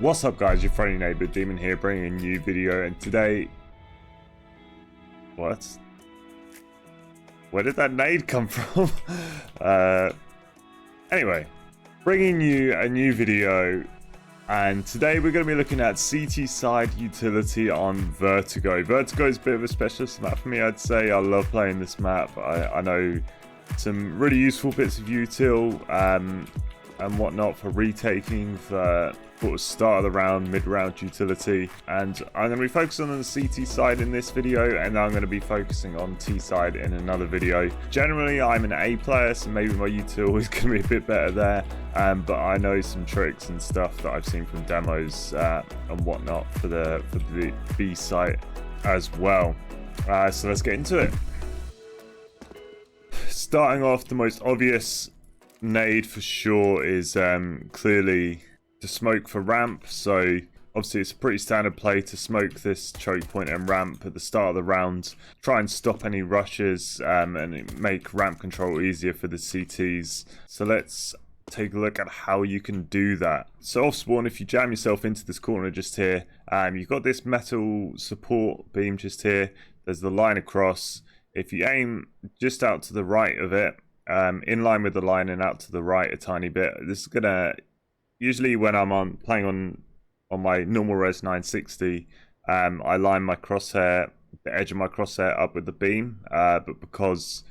What's up guys, your friendly neighbor Demon here, bringing a new video, and today... What? Where did that nade come from? Anyway, bringing you a new video, and today we're going to be looking at CT side utility on Vertigo. Vertigo is a bit of a specialist map for me, I'd say. I love playing this map. I know some really useful bits of util and whatnot for retaking, for sort of start of the round, mid-round utility. And I'm going to be focusing on the CT side in this video, and I'm going to be focusing on T side in another video. Generally, I'm an A player, so maybe my util is going to be a bit better there. But I know some tricks and stuff that I've seen from demos and whatnot for the B site as well. So let's get into it. Starting off, the most obvious nade for sure is clearly to smoke for ramp. So obviously it's a pretty standard play to smoke this choke point and ramp at the start of the round, try and stop any rushes and make ramp control easier for the CTs. So let's take a look at how you can do that. So off spawn, if you jam yourself into this corner just here, you've got this metal support beam just here. There's the line across. If you aim just out to the right of it, in line with the line and out to the right a tiny bit, this is gonna, usually when I'm playing on my normal res 960, I line my crosshair, the edge of my crosshair up with the beam, but because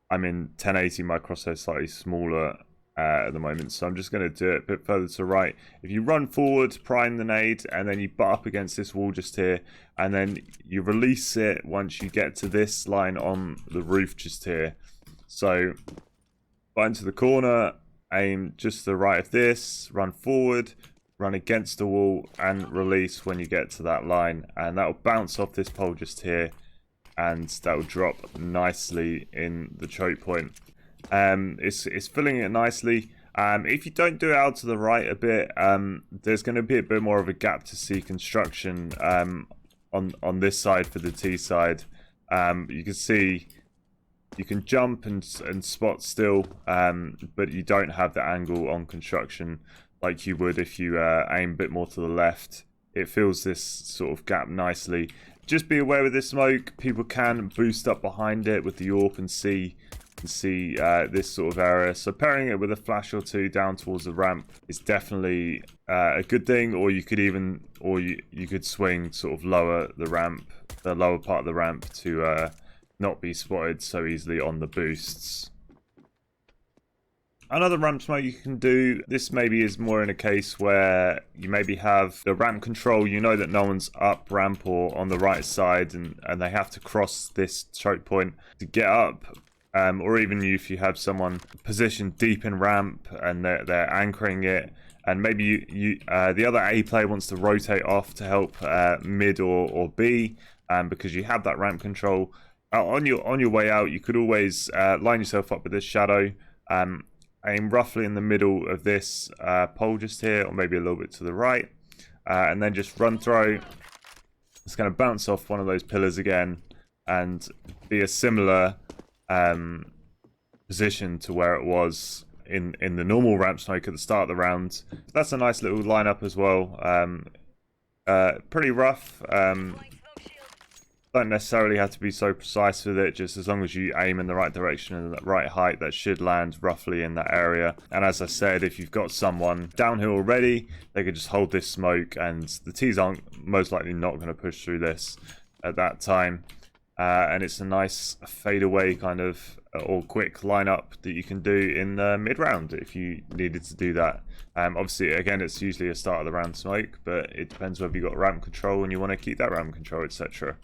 I'm in 1080, my crosshair is slightly smaller at the moment, so I'm just going to do it a bit further to the right. If you run forward, prime the nade, and then you butt up against this wall just here, and then you release it once you get to this line on the roof just here. So butt into the corner, aim just to the right of this, run forward, run against the wall, and release when you get to that line, and that will bounce off this pole just here, and that will drop nicely in the choke point. It's filling it nicely. If you don't do it out to the right a bit, there's going to be a bit more of a gap to see construction on this side for the T side. You can see you can jump and spot still, but you don't have the angle on construction like you would if you aim a bit more to the left. It fills this sort of gap nicely. Just be aware with this smoke, people can boost up behind it with the AWP and see this sort of area. So pairing it with a flash or two down towards the ramp is definitely a good thing. Or you could even, you could swing sort of lower the ramp, the lower part of the ramp, to not be spotted so easily on the boosts. Another ramp smoke you can do, this maybe is more in a case where you maybe have the ramp control, you know that no one's up ramp or on the right side, and they have to cross this choke point to get up. Or even if you have someone positioned deep in ramp and they're anchoring it, and maybe the other A player wants to rotate off to help mid or B, because you have that ramp control. On your way out, you could always line yourself up with this shadow, aim roughly in the middle of this pole just here, or maybe a little bit to the right, and then just run through. It's going to bounce off one of those pillars again and be a similar position to where it was in the normal ramp smoke at the start of the round. That's a nice little lineup as well. Pretty rough. Don't necessarily have to be so precise with it, just as long as you aim in the right direction and the right height, that should land roughly in that area. And as I said, if you've got someone downhill already, they could just hold this smoke, and the T's aren't most likely not going to push through this at that time. And it's a nice fadeaway kind of or quick lineup that you can do in the mid round if you needed to do that. Obviously, again, it's usually a start of the round smoke, but it depends whether you've got ramp control and you want to keep that ramp control, etc.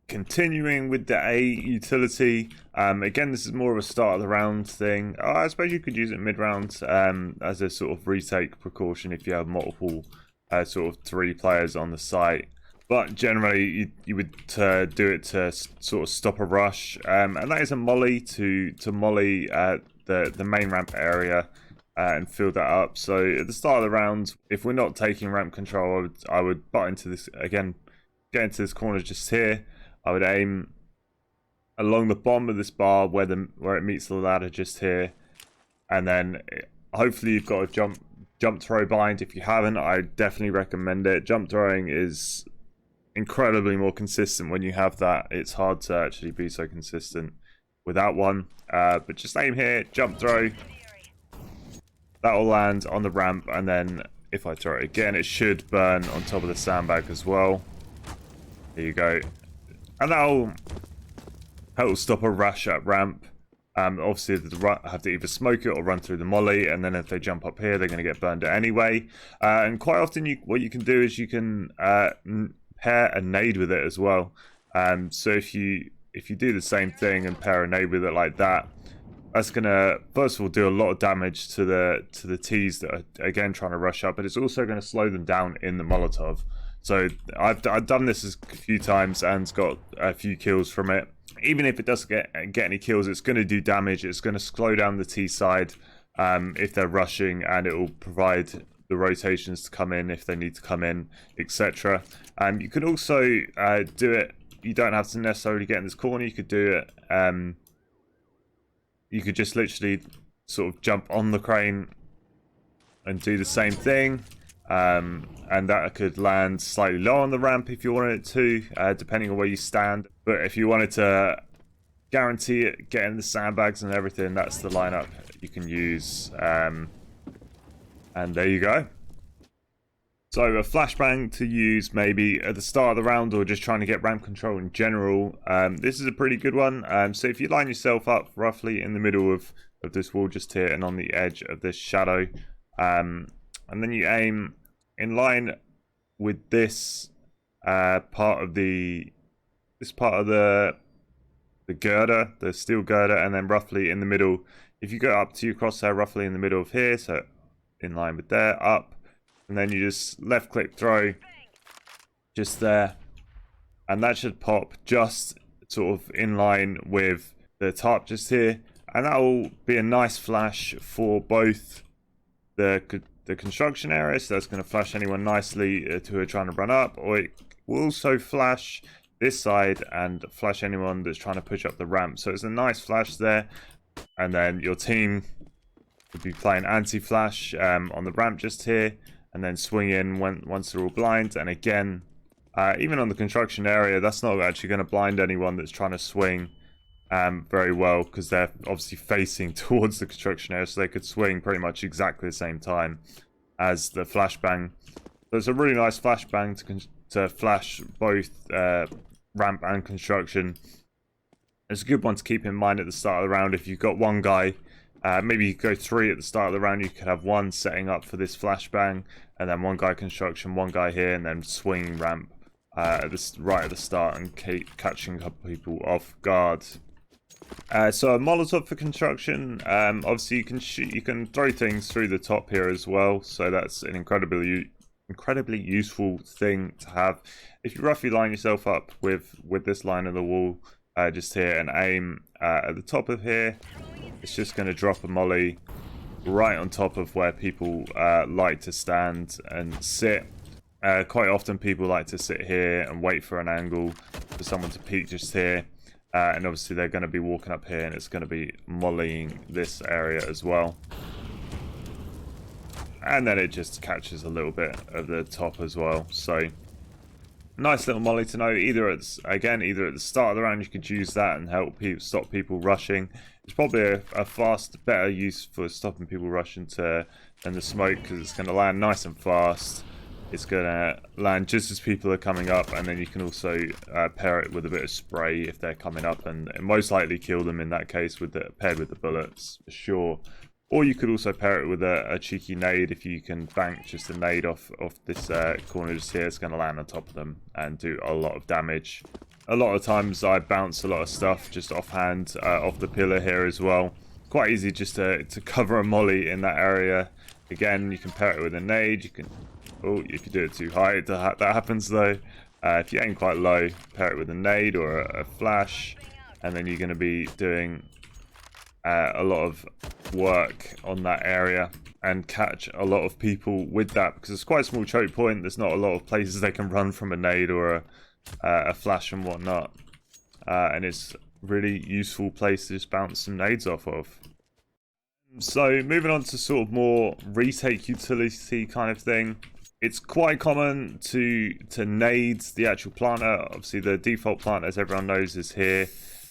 Continuing with the A utility, again, this is more of a start of the round thing. I suppose you could use it mid round as a sort of retake precaution if you have multiple sort of 3 players on the site. But generally, you would do it to sort of stop a rush, and that is a molly to molly the main ramp area and fill that up. So at the start of the round, if we're not taking ramp control, I would butt into this again, get into this corner just here. I would aim along the bottom of this bar where it meets the ladder just here, and then hopefully you've got a jump jump throw blind. If you haven't, I definitely recommend it. Jump throwing is incredibly more consistent when you have that. It's hard to actually be so consistent without one. But just aim here, jump throw. That'll land on the ramp, and then if I throw it again, it should burn on top of the sandbag as well. There you go. And that'll stop a Rash at ramp. Obviously, they have to either smoke it or run through the molly, and then if they jump up here, they're going to get burned anyway. And quite often, what you can do is you can pair a nade with it as well. So if you do the same thing and pair a nade with it like that, that's gonna first of all do a lot of damage to the T's that are again trying to rush up, but it's also going to slow them down in the Molotov. So I've done this a few times and got a few kills from it. Even if it doesn't get any kills, it's going to do damage. It's going to slow down the T side if they're rushing, and it will provide the rotations to come in if they need to come in, etc. You can also do it. You don't have to necessarily get in this corner. You could do it. You could just literally sort of jump on the crane and do the same thing. And that could land slightly low on the ramp if you wanted it to, depending on where you stand. But if you wanted to guarantee it, get in the sandbags and everything, that's the lineup you can use. And there you go. So a flashbang to use maybe at the start of the round or just trying to get ramp control in general. This is a pretty good one. So if you line yourself up roughly in the middle of this wall just here and on the edge of this shadow, and then you aim in line with this part of the girder, the steel girder, and then roughly in the middle. If you go up to your crosshair roughly in the middle of here, so in line with there, up. And then you just left click throw just there, and that should pop just sort of in line with the tarp just here, and that will be a nice flash for both the construction area, so that's going to flash anyone nicely who are trying to run up, or it will also flash this side and flash anyone that's trying to push up the ramp. So it's a nice flash there, and then your team would be playing anti-flash on the ramp just here, and then swing in once they're all blind. And again, even on the construction area, that's not actually going to blind anyone that's trying to swing very well, because they're obviously facing towards the construction area, so they could swing pretty much exactly the same time as the flashbang. So it's a really nice flashbang to flash both ramp and construction. It's a good one to keep in mind at the start of the round. If you've got one guy, maybe you go 3 at the start of the round, you could have one setting up for this flashbang, and then one guy construction, one guy here, and then swinging ramp right at the start and keep catching a couple people off guard. So a Molotov for construction. Obviously you can throw things through the top here as well, so that's an incredibly useful thing to have. If you roughly line yourself up with this line of the wall just here and aim at the top of here, it's just going to drop a molly right on top of where people like to stand and sit. Quite often people like to sit here and wait for an angle for someone to peek just here. And obviously they're going to be walking up here, and it's going to be mollying this area as well. And then it just catches a little bit of the top as well. So nice little molly to know. Either at the start of the round you could use that and help stop people rushing. It's probably a better use for stopping people rushing than the smoke, because it's going to land nice and fast. It's going to land just as people are coming up, and then you can also pair it with a bit of spray if they're coming up, and most likely kill them in that case paired with the bullets for sure. Or you could also pair it with a cheeky nade. If you can bank just a nade off this corner just here, it's going to land on top of them and do a lot of damage. A lot of times I bounce a lot of stuff just offhand off the pillar here as well. Quite easy just to cover a molly in that area. Again, you can pair it with a nade. If you do it too high, that happens though. If you aim quite low, pair it with a nade or a flash, and then you're going to be doing a lot of work on that area and catch a lot of people with that, because it's quite a small choke point. There's not a lot of places they can run from a nade or a flash and whatnot, and it's a really useful place to just bounce some nades off of. So moving on to sort of more retake utility kind of thing. It's quite common to nade the actual planter. Obviously, the default planter, as everyone knows, is here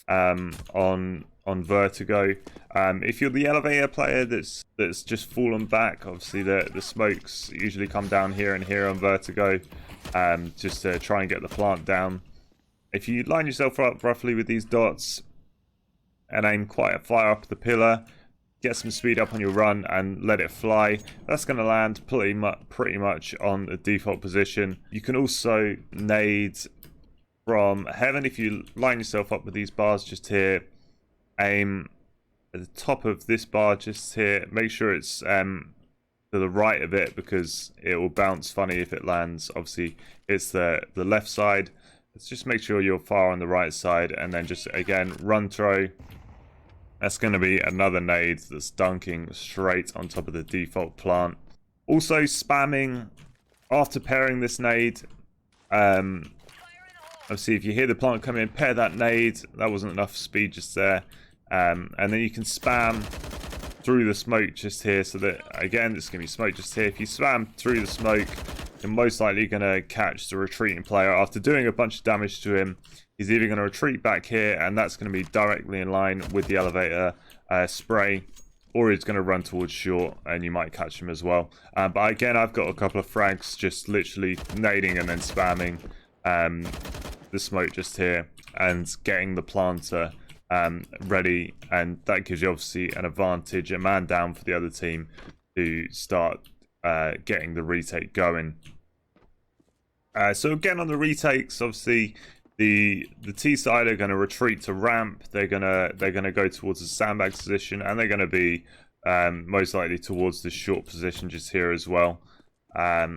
on Vertigo. If you're the elevator player that's just fallen back, obviously the smokes usually come down here and here on Vertigo, just to try and get the plant down. If you line yourself up roughly with these dots and aim quite far up the pillar, get some speed up on your run and let it fly, that's going to land pretty much on the default position. You can also nade from heaven. If you line yourself up with these bars just here, aim at the top of this bar just here, make sure it's to the right of it, because it will bounce funny if it lands. Obviously it's the left side. Let's just make sure you're far on the right side, and then just again run throw. That's going to be another nade that's dunking straight on top of the default plant. Also spamming after pairing this nade. Obviously, if you hear the plant come in, pair that nade. That wasn't enough speed just there. And then you can spam through the smoke just here. So that, again, it's going to be smoke just here. If you spam through the smoke, you're most likely going to catch the retreating player. After doing a bunch of damage to him, he's either going to retreat back here, and that's going to be directly in line with the elevator spray, or he's going to run towards short, and you might catch him as well. But again, I've got a couple of frags just literally nading and then spamming the smoke just here and getting the planter ready, and that gives you obviously an advantage, a man down for the other team to start getting the retake going. So again, on the retakes, obviously the T side are going to retreat to ramp. They're gonna go towards the sandbag position, and they're going to be most likely towards the short position just here as well.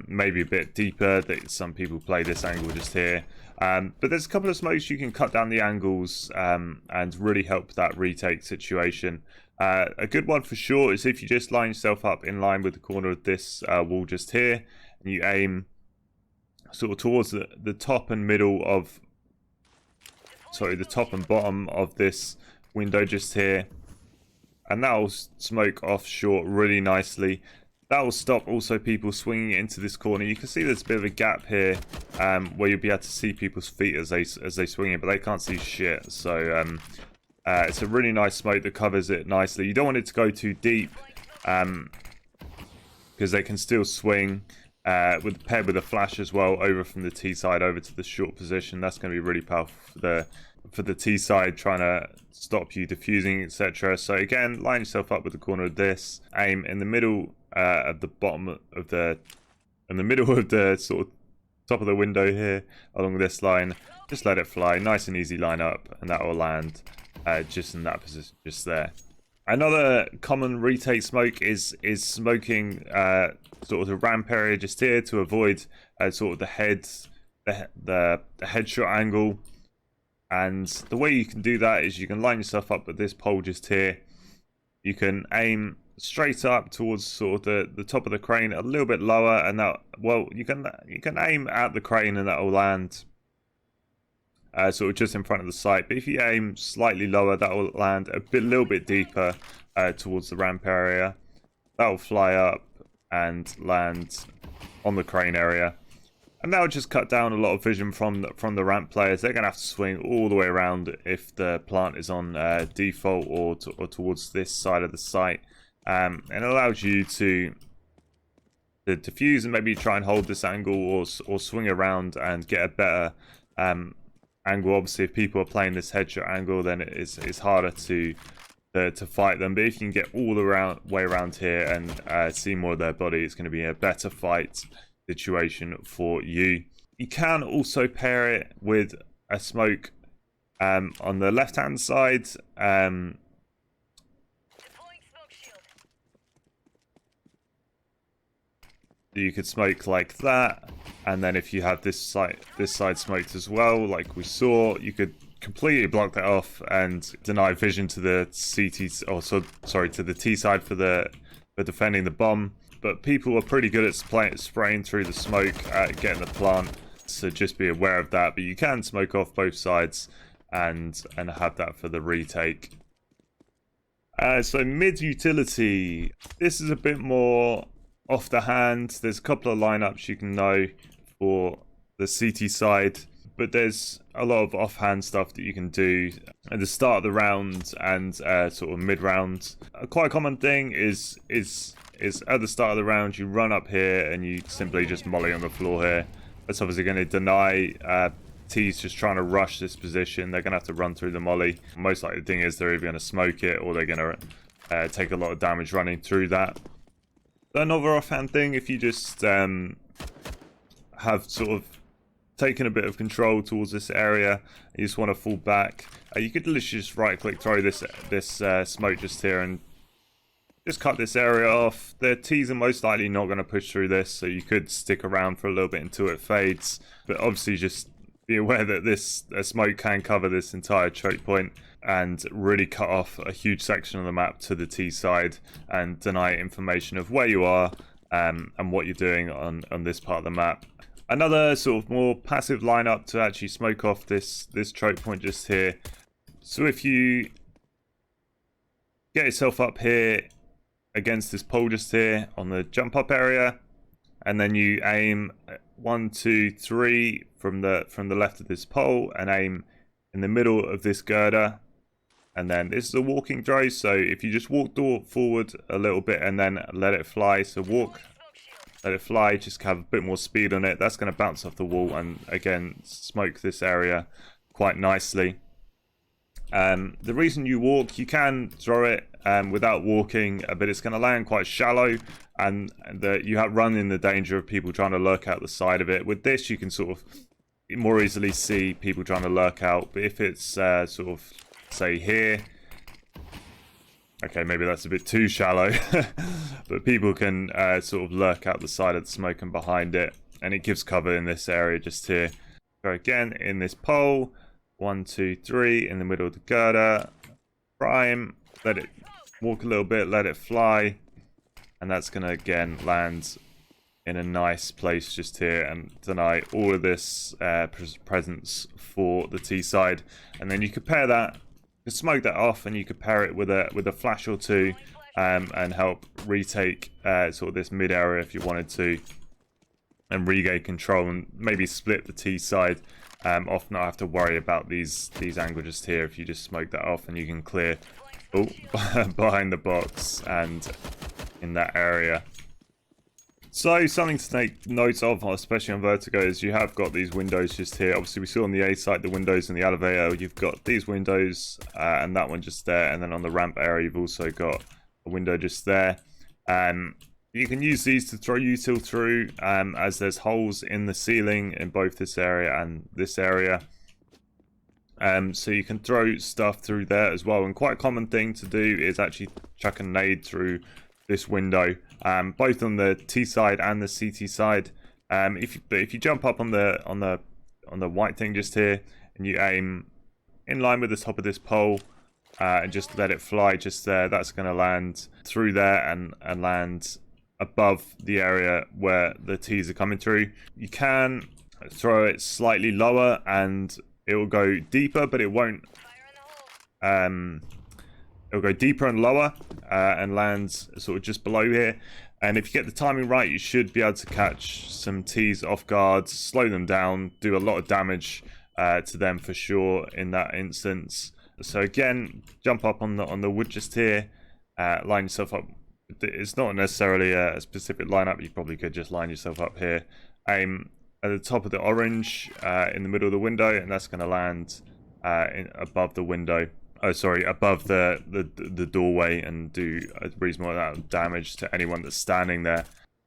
Maybe a bit deeper. Some people play this angle just here. But there's a couple of smokes you can cut down the angles and really help that retake situation. A good one for sure is if you just line yourself up in line with the corner of this wall just here, and you aim sort of towards the top and middle of, the top and bottom of this window just here, and that will smoke off short really nicely. That will stop also people swinging into this corner. You can see there's a bit of a gap here where you'll be able to see people's feet as they swing in, but they can't see shit. So it's a really nice smoke that covers it nicely. You don't want it to go too deep because they can still swing. Paired with a flash as well over from the T side over to the short position. That's going to be really powerful for the T side, trying to stop you defusing, etc. So again, line yourself up with the corner of this, aim in the middle of the bottom of in the middle of the sort of top of the window here along this line. Just let it fly, nice and easy line up, and that will land just in that position just there. Another common retake smoke is smoking sort of the ramp area just here to avoid sort of the headshot angle. And the way you can do that is you can line yourself up with this pole just here. You can aim straight up towards sort of the top of the crane, a little bit lower, and that, well, you can aim at the crane and that will land sort of just in front of the site. But if you aim slightly lower, that will land a little bit deeper towards the ramp area. That will fly up and land on the crane area, and that will just cut down a lot of vision from the ramp players. They're gonna have to swing all the way around if the plant is on default or towards this side of the site, and it allows you to defuse and maybe try and hold this angle or swing around and get a better angle. Obviously, if people are playing this headshot angle, then it's harder to fight them. But if you can get all the way around here and see more of their body, it's going to be a better fight situation for you. You can also pair it with a smoke on the left hand side. You could smoke like that, and then if you have this side smoked as well, like we saw, you could completely block that off and deny vision to the to the T side for defending the bomb. But people are pretty good at spraying through the smoke, getting the plant, so just be aware of that. But you can smoke off both sides and have that for the retake. So mid utility, this is a bit more off the hand. There's a couple of lineups you can know for the CT side, but there's a lot of offhand stuff that you can do at the start of the round and sort of mid round. A quite common thing is at the start of the round you run up here and you simply just molly on the floor here. That's obviously going to deny T's just trying to rush this position. They're going to have to run through the molly. Most likely the thing is they're either going to smoke it or they're going to take a lot of damage running through that. Another offhand thing, if you just have sort of taken a bit of control towards this area, you just want to fall back, you could literally just right click, throw this smoke just here and just cut this area off. The T's are most likely not going to push through this, so you could stick around for a little bit until it fades, but obviously just be aware that this smoke can cover this entire choke point and really cut off a huge section of the map to the T side and deny information of where you are and what you're doing on this part of the map. Another sort of more passive lineup to actually smoke off this choke point just here. So if you get yourself up here against this pole just here on the jump up area, and then you aim 1, 2, 3 from the left of this pole and aim in the middle of this girder, and then this is a walking throw, so if you just walk forward a little bit and then let it fly, so walk, let it fly, just have a bit more speed on it, that's going to bounce off the wall and again smoke this area quite nicely. The reason you walk, you can throw it without walking, but it's going to land quite shallow and you have run in the danger of people trying to lurk out the side of it. With this you can sort of more easily see people trying to lurk out, but if it's sort of say here, okay, maybe that's a bit too shallow, but people can sort of lurk out the side of the smoke and behind it, and it gives cover in this area just here. Go again in this pole, 1, 2, 3 in the middle of the girder, prime, let it walk a little bit, let it fly, and that's going to again land in a nice place just here and deny all of this presence for the T side. And then you could pair that, you can smoke that off, and you could pair it with a flash or two and help retake sort of this mid area if you wanted to, and regain control and maybe split the T side off, not have to worry about these angles just here. If you just smoke that off and you can clear behind the box and in that area. So something to take note of, especially on Vertigo, is you have got these windows just here. Obviously we saw on the A side the windows in the elevator, you've got these windows and that one just there, and then on the ramp area you've also got a window just there. You can use these to throw util through, as there's holes in the ceiling in both this area and this area. So you can throw stuff through there as well, and quite a common thing to do is actually chuck a nade through this window, both on the T side and the CT side. If you jump up on the white thing just here and you aim in line with the top of this pole and just let it fly just there, that's going to land through there and land above the area where the T's are coming through. You can throw it slightly lower and it will go deeper, but it won't. It'll go deeper and lower and lands sort of just below here. And if you get the timing right, you should be able to catch some T's off guard, slow them down, do a lot of damage to them for sure in that instance. So again, jump up on the wood just here, line yourself up. It's not necessarily a specific lineup. You probably could just line yourself up here. Aim at the top of the orange in the middle of the window, and that's going to land above the window. Oh, sorry, above the doorway, and do a reasonable amount of damage to anyone that's standing there.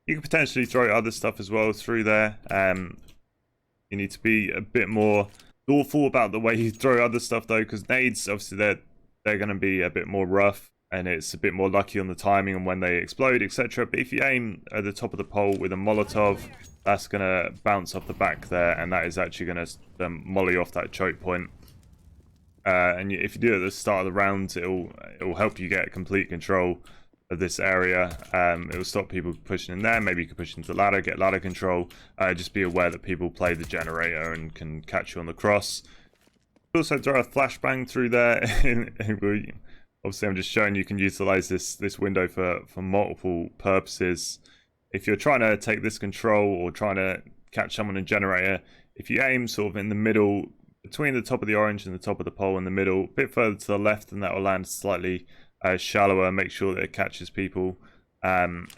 You could potentially throw other stuff as well through there. You need to be a bit more thoughtful about the way you throw other stuff though, because nades, obviously they're going to be a bit more rough, and it's a bit more lucky on the timing and when they explode, etc. But if you aim at the top of the pole with a Molotov, that's going to bounce off the back there, and that is actually going to molly off that choke point. And if you do it at the start of the round, it will help you get complete control of this area. It will stop people pushing in there. Maybe you can push into the ladder, get ladder control. Just be aware that people play the generator and can catch you on the cross. Also throw a flashbang through there. Obviously, I'm just showing you can utilize this window for multiple purposes. If you're trying to take this control or trying to catch someone in generator, if you aim sort of in the middle, between the top of the orange and the top of the pole in the middle, a bit further to the left, and that will land slightly shallower, make sure that it catches people, and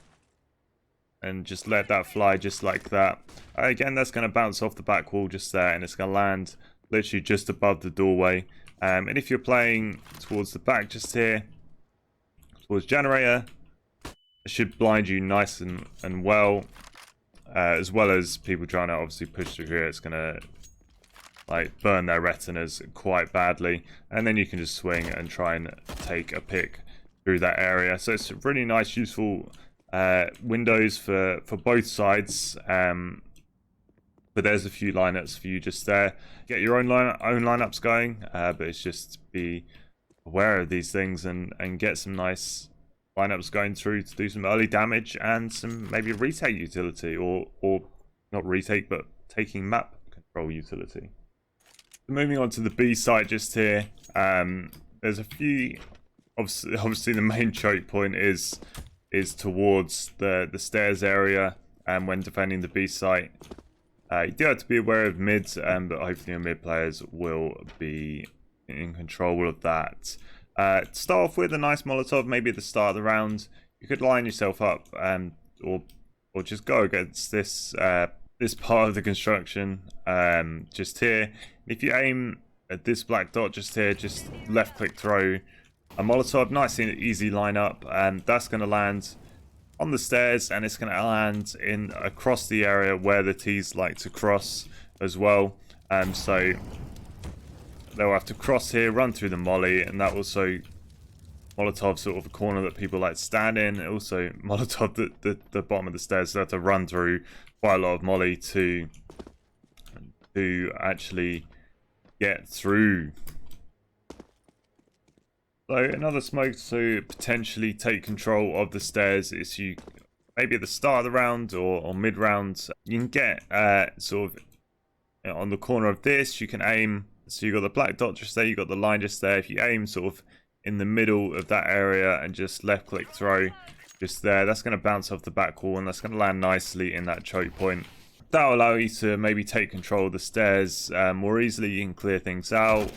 just let that fly just like that. Again, that's going to bounce off the back wall just there, and it's going to land literally just above the doorway. And if you're playing towards the back just here, towards generator, it should blind you nice and well, as well as people trying to obviously push through here. It's going to like burn their retinas quite badly, and then you can just swing and try and take a pick through that area. So it's really nice, useful windows for both sides. But there's a few lineups for you just there. Get your own lineups going, but it's just be aware of these things and get some nice lineups going through to do some early damage and some maybe retake utility, or not retake but taking map control utility. Moving on to the B site just here, there's a few. Obviously the main choke point is towards the stairs area, and when defending the B site. You do have to be aware of mids, but hopefully your mid players will be in control of that. To start off with a nice Molotov, maybe at the start of the round, you could line yourself up, or just go against this this part of the construction just here. If you aim at this black dot just here, just left click throw a Molotov, nice and easy lineup, and that's going to land on the stairs, and it's going to land in across the area where the T's like to cross as well. So they'll have to cross here, run through the molly, and that also Molotov sort of a corner that people like to stand in. Also Molotov the bottom of the stairs, so they have to run through quite a lot of molly to actually get through. So another smoke to potentially take control of the stairs is you maybe at the start of the round or mid round, you can get sort of on the corner of this, you can aim. So you got the black dot just there, you got the line just there. If you aim sort of in the middle of that area and just left click throw just there, that's going to bounce off the back wall, and that's going to land nicely in that choke point. That'll allow you to maybe take control of the stairs more easily. You can clear things out.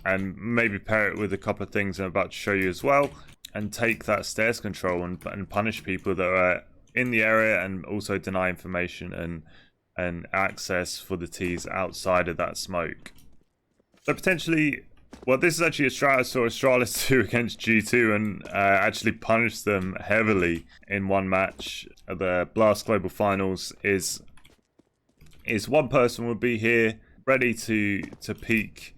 And maybe pair it with a couple of things I'm about to show you as well, and take that stairs control and punish people that are in the area, and also deny information and access for the T's outside of that smoke. So potentially, well, this is actually a Stratus or a Stralis 2 against G2, and actually punished them heavily in one match at the Blast Global Finals. Is one person would be here ready to peek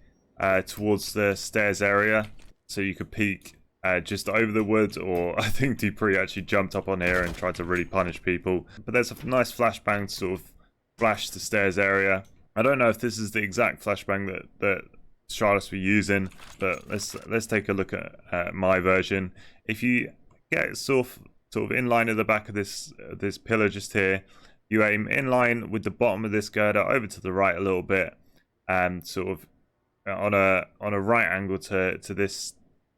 towards the stairs area, so you could peek just over the wood, or I think Dupree actually jumped up on here and tried to really punish people. But there's a nice flashbang to sort of flash the stairs area. I don't know if this is the exact flashbang that Stratus were using, but let's take a look at my version. If you get sort of in line at the back of this pillar just here, you aim in line with the bottom of this girder over to the right a little bit, and sort of on a right angle to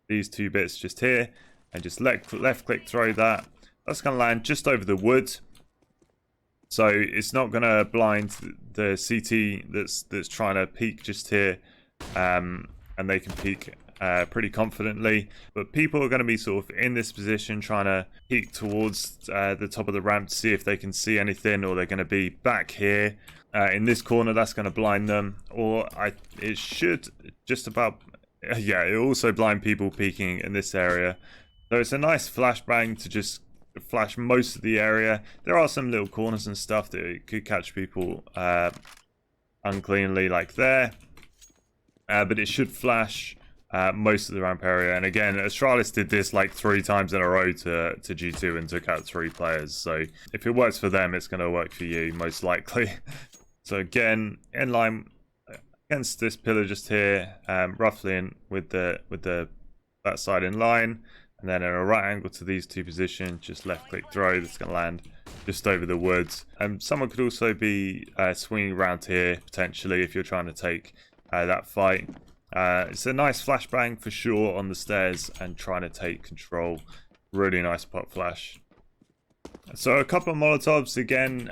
these two bits just here, and just left click throw that. That's going to land just over the wood, so it's not going to blind the CT that's trying to peek just here, and they can peek pretty confidently. But people are going to be sort of in this position trying to peek towards the top of the ramp to see if they can see anything, or they're going to be back here in this corner. That's going to blind them, or it should just about, yeah, it also blind people peeking in this area. So it's a nice flashbang to just flash most of the area. There are some little corners and stuff that could catch people uncleanly, like there, but it should flash most of the ramp area. And again, Astralis did this like 3 times in a row to G2 and took out 3 players. So if it works for them, it's going to work for you most likely. So again, in line against this pillar just here, roughly in with that side in line, and then at a right angle to these two positions, just left click throw. That's going to land just over the woods. Someone could also be swinging around here potentially if you're trying to take that fight. It's a nice flashbang for sure on the stairs and trying to take control. Really nice pop flash. So a couple of Molotovs again.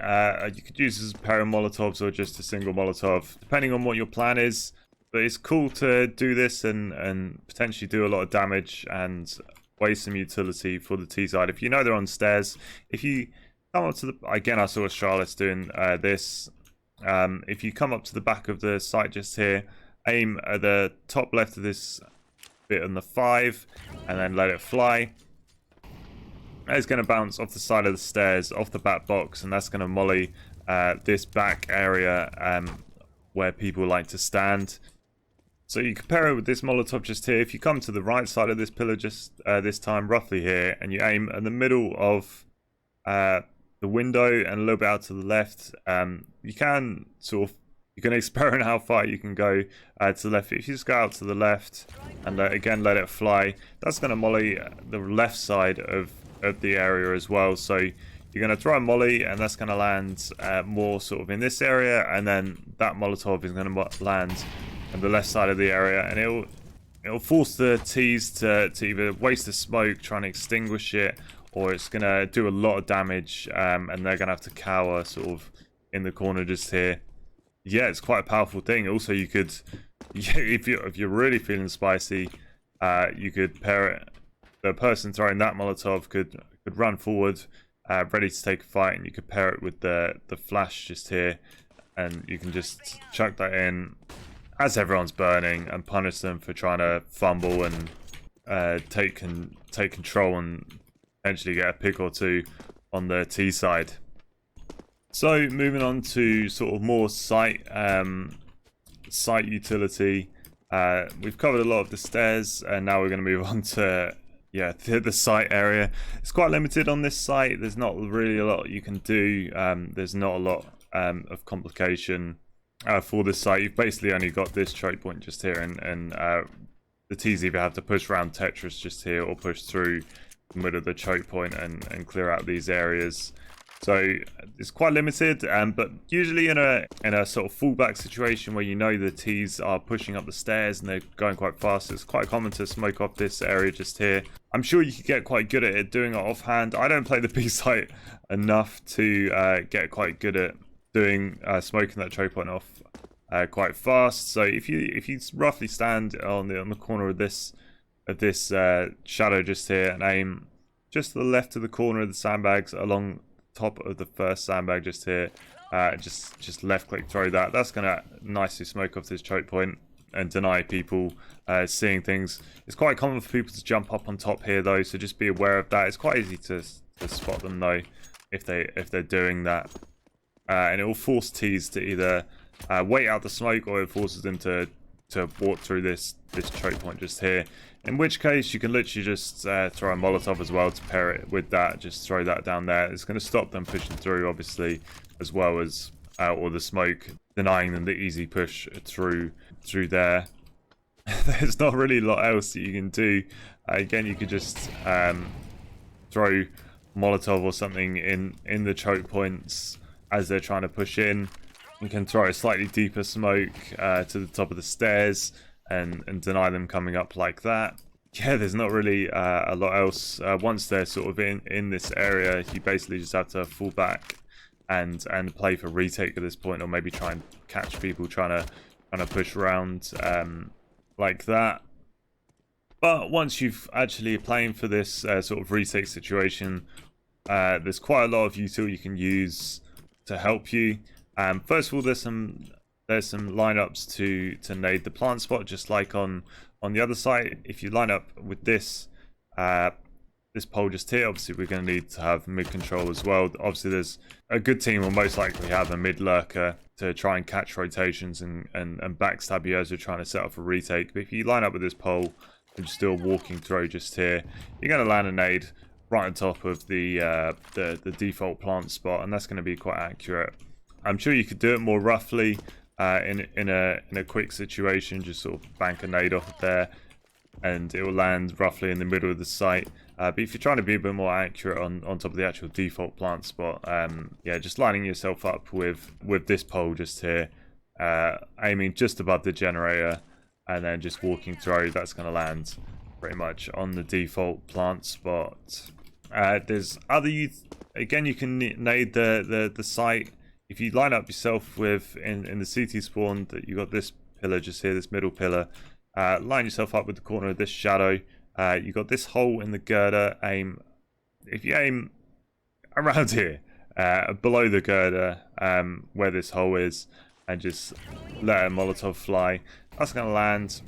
You could use this as a pair of Molotovs or just a single Molotov, depending on what your plan is. But it's cool to do this and potentially do a lot of damage and waste some utility for the T side. If you know they're on stairs, if you come up to the... Again, I saw Charlotte's doing this. If you come up to the back of the site just here, aim at the top left of this bit on the 5, and then let it fly. It's going to bounce off the side of the stairs, off the back box, and that's going to molly this back area where people like to stand. So you compare it with this Molotov just here. If you come to the right side of this pillar just this time, roughly here, and you aim in the middle of the window and a little bit out to the left, you can experiment how far you can go to the left. If you just go out to the left and again let it fly, that's going to molly the left side of the area as well. So you're going to throw a molly and that's going to land more sort of in this area, and then that Molotov is going to land on the left side of the area, and it'll force the T's to either waste the smoke trying to extinguish it, or it's going to do a lot of damage and they're going to have to cower sort of in the corner just here. Yeah, it's quite a powerful thing. Also, you could, if you're really feeling spicy, you could pair it. The person throwing that Molotov could run forward, ready to take a fight, and you could pair it with the flash just here, and you can just chuck that in as everyone's burning and punish them for trying to fumble and take control and eventually get a pick or two on the T side. So moving on to sort of more site utility. We've covered a lot of the stairs, and now we're going to move on to the site area. It's quite limited on this site. There's not really a lot you can do. There's not a lot of complication for this site. You've basically only got this choke point just here, and the T's either have to push around Tetris just here or push through the middle of the choke point and clear out these areas. So it's quite limited, but usually in a sort of fallback situation where you know the T's are pushing up the stairs and they're going quite fast, it's quite common to smoke off this area just here. I'm sure you could get quite good at it doing it offhand. I don't play the B site enough to get quite good at doing smoking that choke point off quite fast. So if you roughly stand on the corner of this shadow just here and aim just to the left of the corner of the sandbags along top of the first sandbag just here, just left click throw that's gonna nicely smoke off this choke point and deny people seeing things. It's quite common for people to jump up on top here though, so just be aware of that. It's quite easy to spot them though if they're doing that, and it will force T's to either wait out the smoke, or it forces them to walk through this choke point just here, in which case you can literally just throw a Molotov as well to pair it with that. Just throw that down there. It's going to stop them pushing through, obviously, as well as or the smoke denying them the easy push through there. There's not really a lot else that you can do. Again, you could just throw Molotov or something in the choke points as they're trying to push in. You can throw a slightly deeper smoke to the top of the stairs and deny them coming up like that. Yeah, there's not really a lot else. Once they're sort of in this area, you basically just have to fall back and play for retake at this point, or maybe try and catch people trying to push around like that. But once you've actually playing for this sort of retake situation, there's quite a lot of util you can use to help you. First of all, there's some lineups to nade the plant spot, just like on the other side. If you line up with this pole just here, obviously we're going to need to have mid control as well. Obviously there's a good team will most likely have a mid lurker to try and catch rotations and backstab you as you're trying to set up a retake. But if you line up with this pole and just do a walking throw just here, you're going to land a nade right on top of the default plant spot, and that's going to be quite accurate. I'm sure you could do it more roughly in a quick situation. Just sort of bank a nade off there, and it will land roughly in the middle of the site. But if you're trying to be a bit more accurate on top of the actual default plant spot, yeah, just lining yourself up with this pole just here, aiming just above the generator, and then just walking through, that's going to land pretty much on the default plant spot. There's other again, you can nade the site. If you line up yourself with in the CT spawn that you got this pillar just here, this middle pillar, line yourself up with the corner of this shadow. You got this hole in the girder. If you aim around here, below the girder, where this hole is, and just let a Molotov fly, that's going to land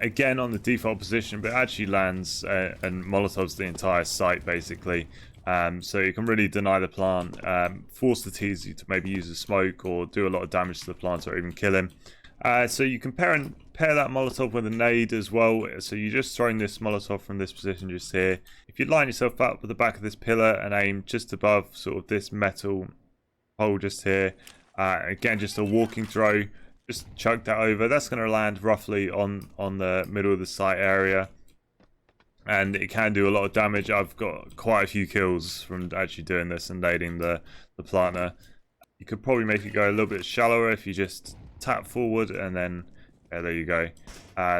again on the default position, but it actually lands and Molotovs the entire site basically. So you can really deny the plant, force the TZ to maybe use a smoke or do a lot of damage to the plant or even kill him. So you can pair that Molotov with a nade as well. So you're just throwing this Molotov from this position just here. If you line yourself up with the back of this pillar and aim just above sort of this metal hole just here, again, just a walking throw, just chug that over. That's going to land roughly on the middle of the site area. And it can do a lot of damage. I've got quite a few kills from actually doing this and nading the planter. You could probably make it go a little bit shallower if you just tap forward and then, yeah, there you go.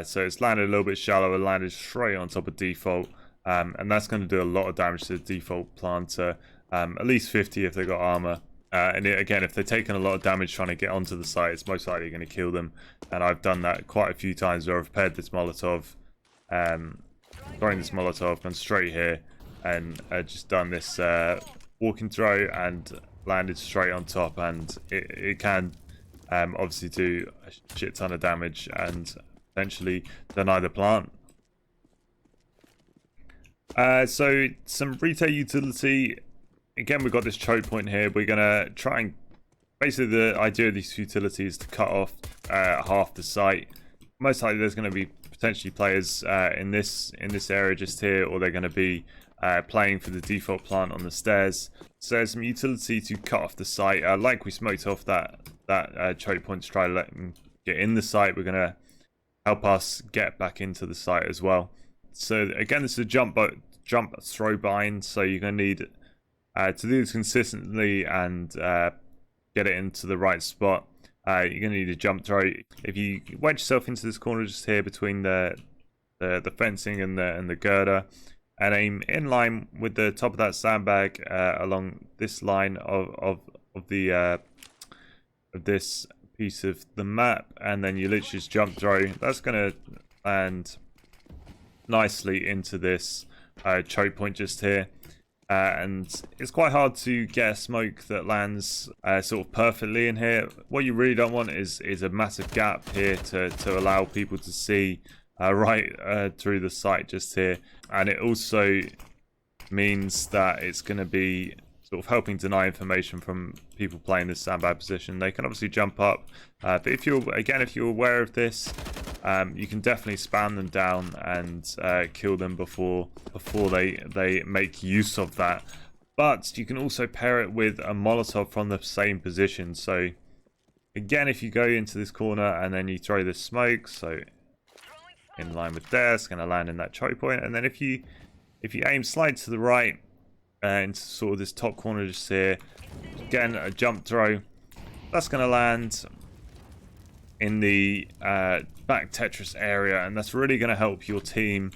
So it's landed a little bit shallower, landed straight on top of default. And that's going to do a lot of damage to the default planter. At least 50 if they've got armor. And again, if they're taking a lot of damage trying to get onto the site, it's most likely going to kill them. And I've done that quite a few times where I've paired this Molotov, throwing this Molotov, gone straight here, and just done this walking throw and landed straight on top. And it can obviously do a shit ton of damage and potentially deny the plant. So some retail utility. Again, we've got this choke point here. We're going to try and... Basically, the idea of these utilities is to cut off half the site. Most likely, there's going to be potentially players in this area just here, or they're going to be playing for the default plant on the stairs. So there's some utility to cut off the site. Like we smoked off that choke point to try to let them get in the site. We're going to help us get back into the site as well. So again, this is a jump throw bind. So you're going to need... to do this consistently and get it into the right spot, you're going to need a jump throw. If you wedge yourself into this corner just here between the fencing and the girder, and aim in line with the top of that sandbag along this line of this piece of the map, and then you literally just jump throw. That's going to land nicely into this choke point just here. And it's quite hard to get a smoke that lands sort of perfectly in here. What you really don't want is a massive gap here to allow people to see right through the site just here. And it also means that it's going to be sort of helping deny information from people playing this sandbag position. They can obviously jump up, but if you're aware of this, you can definitely spam them down and kill them before they make use of that. But you can also pair it with a Molotov from the same position. So again, if you go into this corner and then you throw this smoke, so in line with there, it's going to land in that choke point. And then if you aim slightly to the right into sort of this top corner just here, again a jump throw, that's going to land in the back Tetris area, and that's really going to help your team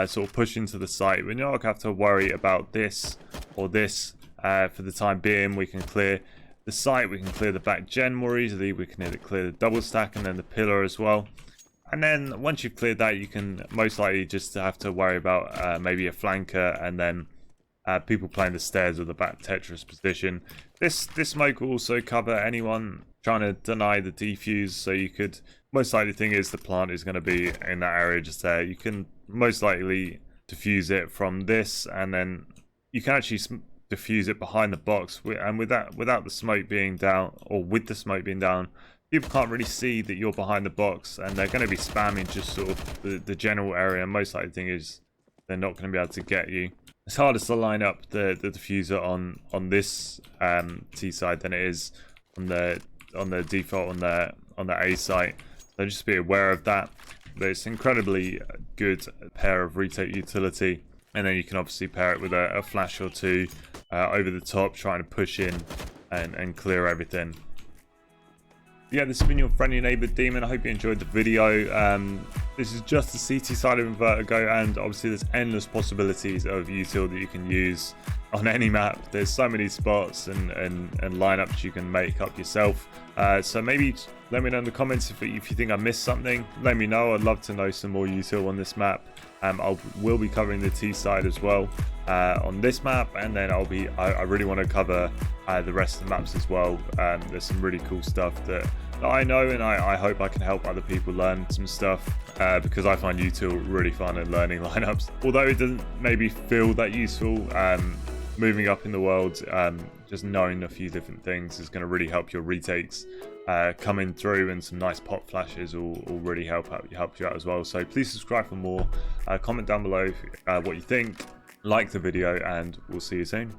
sort of push into the site. We're not going to have to worry about this or this for the time being. We can clear the site, we can clear the back gen more easily, we can clear the double stack and then the pillar as well. And then once you've cleared that, you can most likely just have to worry about maybe a flanker and then people playing the stairs or the back Tetris position. This smoke will also cover anyone trying to deny the defuse, so you could most likely thing is the plant is going to be in that area just there. You can most likely defuse it from this, and then you can actually defuse it behind the box. And without the smoke being down, or with the smoke being down, people can't really see that you're behind the box, and they're going to be spamming just sort of the general area. Most likely thing is they're not going to be able to get you. It's hardest to line up the diffuser on this T side than it is on the default on the A site. So just be aware of that. But it's incredibly good pair of retake utility, and then you can obviously pair it with a flash or two over the top, trying to push in and clear everything. Yeah, this has been your friendly neighbor Demon. I hope you enjoyed the video. This is just the CT side of Vertigo, and obviously there's endless possibilities of util that you can use on any map. There's so many spots and lineups you can make up yourself. So maybe let me know in the comments if you think I missed something. Let me know. I'd love to know some more util on this map. We'll be covering the T side as well on this map, and then I really want to cover the rest of the maps as well. There's some really cool stuff that I know, and I hope I can help other people learn some stuff because I find util really fun and learning lineups. Although it doesn't maybe feel that useful, moving up in the world, just knowing a few different things is going to really help your retakes coming through, and some nice pop flashes will really help you out as well. So please subscribe for more. Comment down below what you think, like the video, and we'll see you soon.